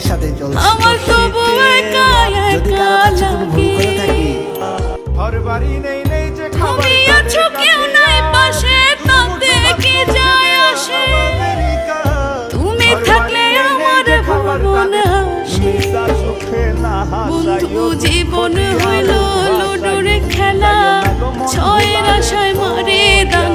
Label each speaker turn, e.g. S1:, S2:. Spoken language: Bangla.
S1: তোমাদের সাথে চলছে।
S2: আমার তবু একা একা লাগে। তুমি আছো কেউ নাই পাশে, তাতে কি যায় আসে? তুমি থাকলে আমার ভুবন হাসে। বন্ধু জীবন হইল লুডুর খেলা, ছয়ের আশায় মারে দান